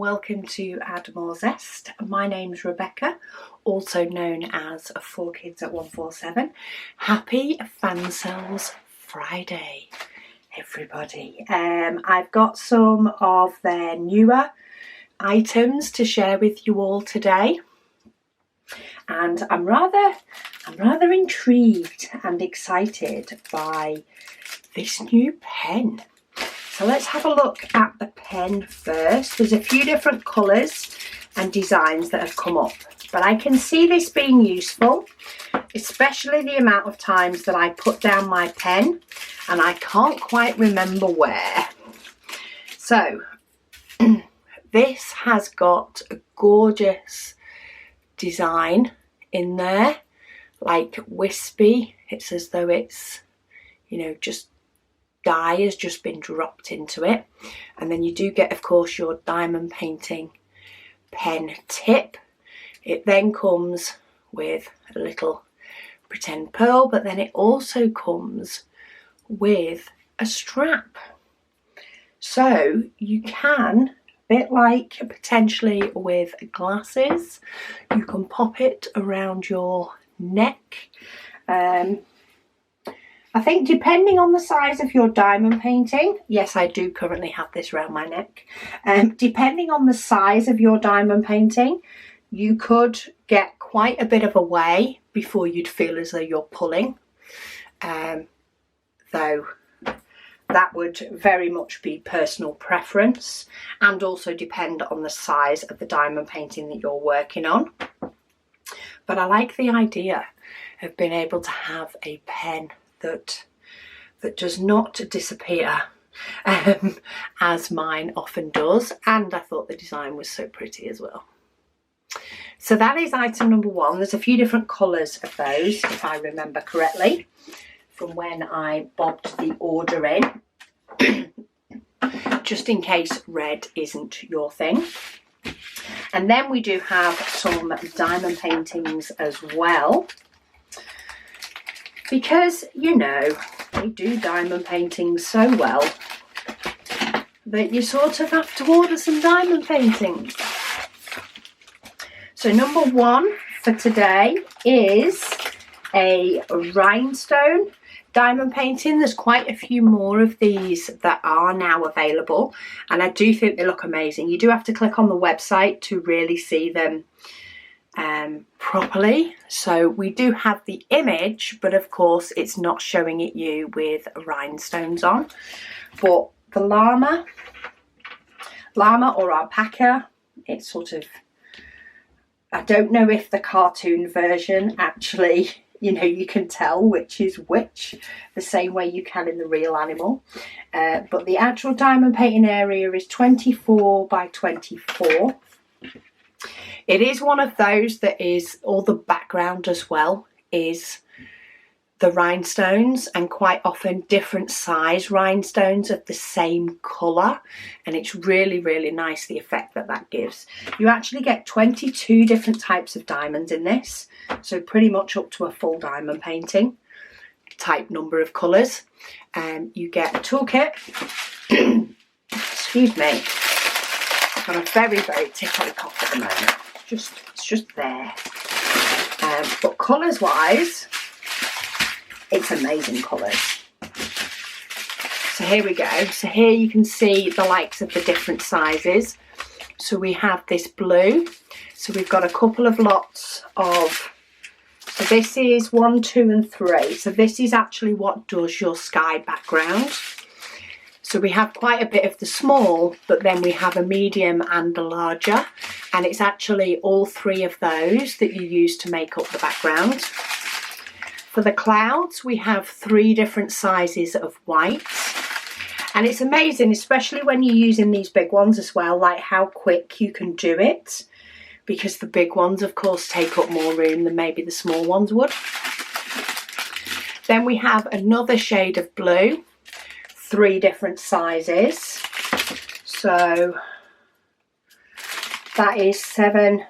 welcome to Add More Zest. My name's Rebecca, also known as 4Kids at 147. Happy Fansells Friday, everybody. I've got some of their newer items to share with you all today, and I'm rather intrigued and excited by this new pen. So let's have a look at the pen first. There's a few different colours and designs that have come up, but I can see this being useful, especially the amount of times that I put down my pen and I can't quite remember where. So this has got a gorgeous design in there, like wispy. It's as though it's, you know, just dye has just been dropped into it. And then you do get, of course, your diamond painting pen tip. It then comes with a little pretend pearl, but then it also comes with a strap. So you can, a bit like potentially with glasses, you can pop it around your neck. I think depending on the size of your diamond painting, yes, I do currently have this around my neck. Depending on the size of your diamond painting, you could get quite a bit of a way before you'd feel as though you're pulling. Though that would very much be personal preference and also depend on the size of the diamond painting that you're working on. But I like the idea of being able to have a pen that does not disappear as mine often does, and I thought the design was so pretty as well. So that is item number one. There's a few different colours of those, if I remember correctly, from when I bobbed the order in, just in case red isn't your thing. And then we do have some diamond paintings as well, because, you know, they do diamond paintings so well that you sort of have to order some diamond paintings. So number one for today is a Rhinestone diamond painting. There's quite a few more of these that are now available, and I do think they look amazing. You do have to click on the website to really see them properly. So we do have the image, but of course it's not showing it you with rhinestones on. But the llama or alpaca, it's sort of, I don't know if the cartoon version actually, you know, you can tell which is which the same way you can in the real animal. But the actual diamond painting area is 24 by 24. It is one of those that is, all the background as well is the rhinestones, and quite often different size rhinestones of the same colour, and it's really, really nice the effect that that gives. You actually get 22 different types of diamonds in this, so pretty much up to a full diamond painting type number of colours. You get a toolkit. Excuse me, I've got a very, very tickly cough at the moment. It's just there. But colours wise, it's amazing colours. So here we go. So here you can see the likes of the different sizes. So we have this blue. So we've got a couple of lots of, so this is 1, 2 and 3. So this is actually what does your sky background. So we have quite a bit of the small, but then we have a medium and a larger. And it's actually all three of those that you use to make up the background. For the clouds, we have 3 different sizes of white. And it's amazing, especially when you're using these big ones as well, like how quick you can do it. Because the big ones, of course, take up more room than maybe the small ones would. Then we have another shade of blue. 3 different sizes, so that is 7,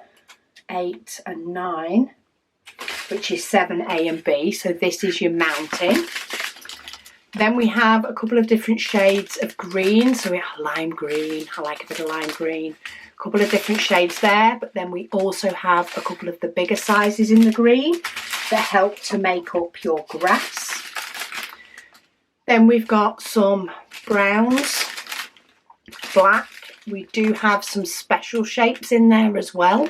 8 and 9, which is 7A and B, so this is your mountain. Then we have a couple of different shades of green. So we have lime green. I like a bit of lime green. A couple of different shades there. But then we also have a couple of the bigger sizes in the green that help to make up your grass. Then we've got some browns, black. We do have some special shapes in there as well.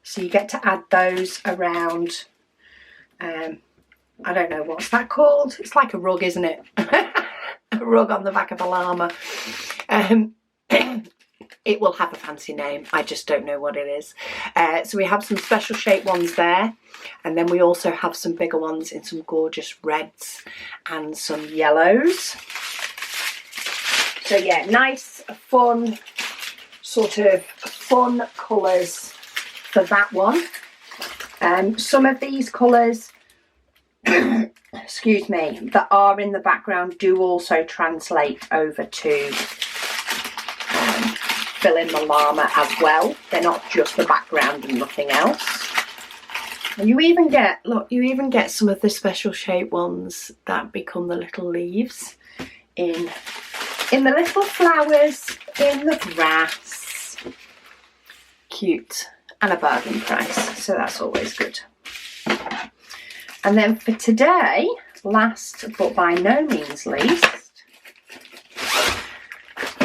So you get to add those around. I don't know, what's that called? It's like a rug, isn't it? A rug on the back of a llama. It will have a fancy name. I just don't know what it is. So we have some special shape ones there. And then we also have some bigger ones in some gorgeous reds and some yellows. So yeah, nice, fun, sort of fun colours for that one. Some of these colours, excuse me, that are in the background do also translate over to fill in the llama as well. They're not just the background and nothing else. And you even get, look, you even get some of the special shape ones that become the little leaves in the little flowers in the grass. Cute, and a bargain price, so that's always good. And then for today, last but by no means least,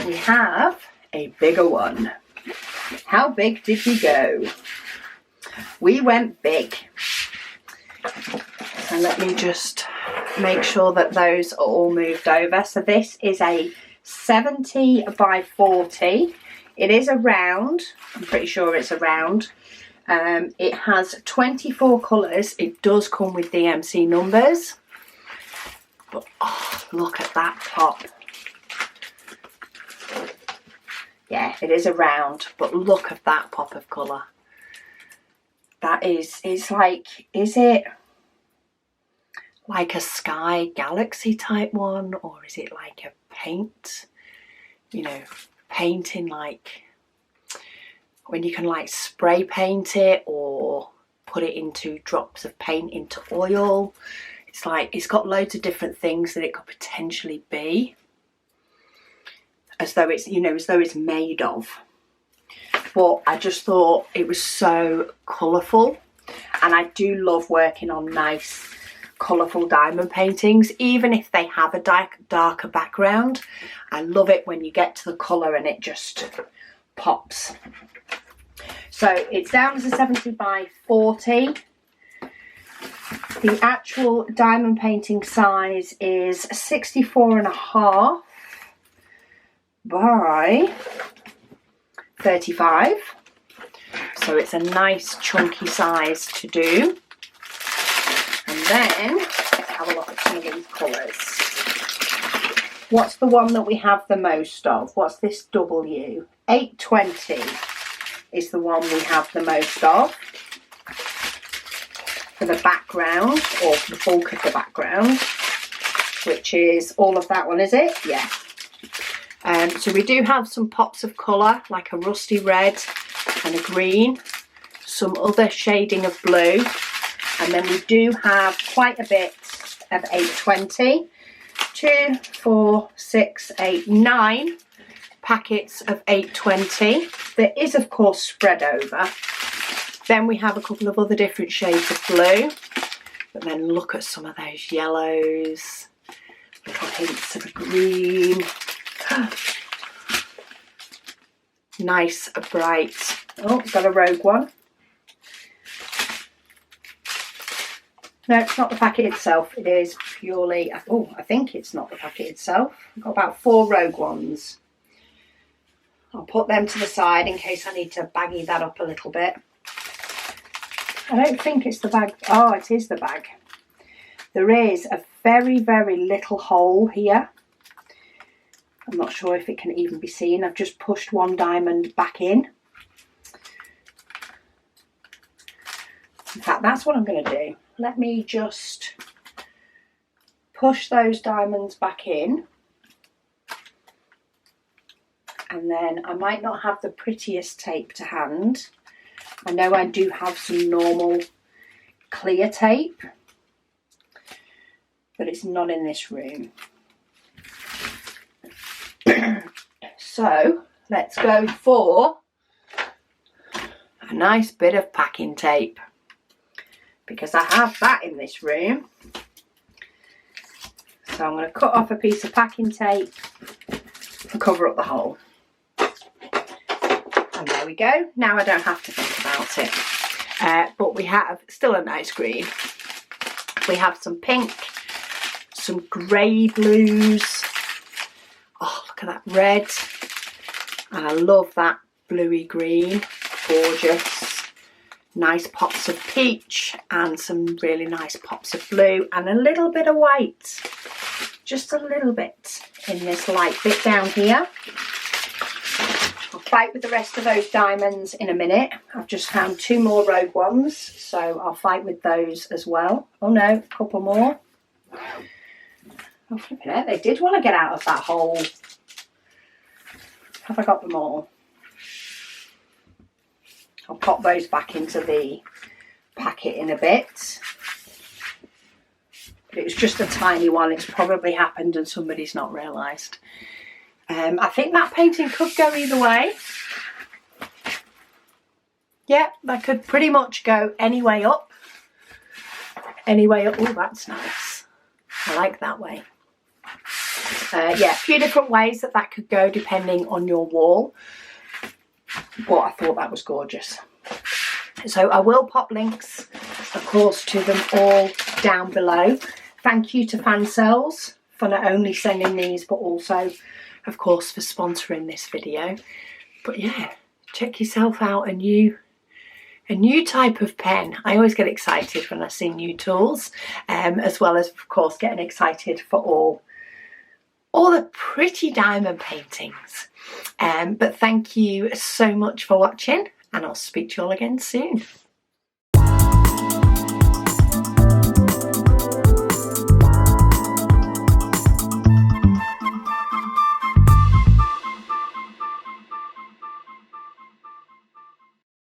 we have a bigger one. How big did we go? We went big. So let me just make sure that those are all moved over. So this is a 70 by 40. It is a round. I'm pretty sure it's a round. It has 24 colours. It does come with DMC numbers. But oh, look at that pop. Yeah, it is a round, but look at that pop of colour. That is, it's like, is it like a sky galaxy type one, or is it like a paint, you know, painting, like when you can like spray paint it or put it into drops of paint into oil. It's like, it's got loads of different things that it could potentially be, as though it's, you know, as though it's made of. But I just thought it was so colourful, and I do love working on nice colourful diamond paintings, even if they have a darker background. I love it when you get to the colour and it just pops. So it's down as a 70 by 40. The actual diamond painting size is 64.5 by 35. So it's a nice chunky size to do. And then let's have a look at some of these colours. What's the one that we have the most of? What's this W? 820 is the one we have the most of for the background, or the bulk of the background, which is all of that one, is it? Yeah. So we do have some pops of colour, like a rusty red and a green, some other shading of blue, and then we do have quite a bit of 820. 2, 4, 6, 8, 9 packets of 820. There is of course spread over. Then we have a couple of other different shades of blue, but then look at some of those yellows, little hints of green. Nice, bright. Oh, got a rogue one. No, it's not the packet itself. It is purely, oh, I think it's not the packet itself. I've got about 4 rogue ones. I'll put them to the side in case I need to baggy that up a little bit. I don't think it's the bag. Oh, it is the bag. There is a very, very little hole here. I'm not sure if it can even be seen. I've just pushed one diamond back in. In fact, that's what I'm going to do. Let me just push those diamonds back in. And then I might not have the prettiest tape to hand. I know I do have some normal clear tape. but it's not in this room. So let's go for a nice bit of packing tape, because I have that in this room. So I'm going to cut off a piece of packing tape and cover up the hole. And there we go. Now I don't have to think about it. But we have still a nice green. We have some pink, some grey blues. Oh, look at that red. And I love that bluey green. Gorgeous. Nice pops of peach and some really nice pops of blue and a little bit of white. Just a little bit in this light bit down here. I'll fight with the rest of those diamonds in a minute. I've just found 2 more rogue ones, so I'll fight with those as well. Oh no, a couple more. Oh, flipping it, they did want to get out of that hole. Have I got them all? I'll pop those back into the packet in a bit. But it was just a tiny one. It's probably happened and somebody's not realised. I think that painting could go either way. Yeah, that could pretty much go any way up. Any way up. Oh, that's nice. I like that way. Yeah, a few different ways that could go depending on your wall. But I thought that was gorgeous. So I will pop links, of course, to them all down below. Thank you to Fansells for not only sending these, but also, of course, for sponsoring this video. But yeah, check yourself out a new type of pen. I always get excited when I see new tools, as well as, of course, getting excited for all the pretty diamond paintings. But thank you so much for watching, and I'll speak to you all again soon.